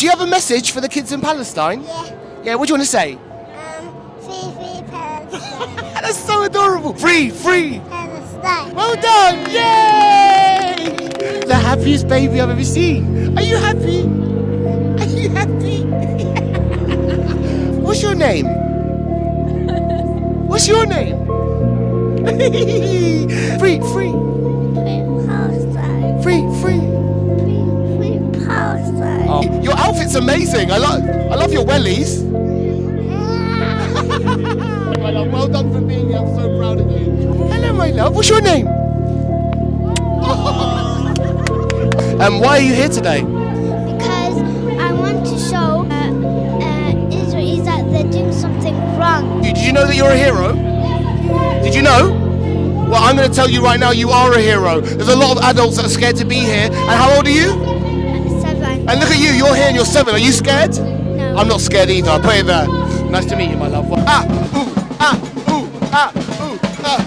Do you have a message for the kids in Palestine? Yeah. Yeah, what do you want to say? Free Palestine. That's so adorable. Free. Palestine. Well done. Yay! The happiest baby I've ever seen. Are you happy? Are you happy? What's your name? What's your name? Free. Free Palestine. Free. Free Palestine. Oh, your outfit's amazing. I love your wellies. My love, well done for being here. I'm so proud of you. Hello, my love. What's your name? Why are you here today? Because I want to show Israelis that they're doing something wrong. Did you know that you're a hero? Did you know? Well, I'm going to tell you right now, you are a hero. There's a lot of adults that are scared to be here. And how old are you? I'm 7. And look at you, you're here and you're 7. Are you scared? No. I'm not scared either. I'll put it there. Nice to meet you, my love. Ah, ooh, ah, ooh, ah, ooh, ah.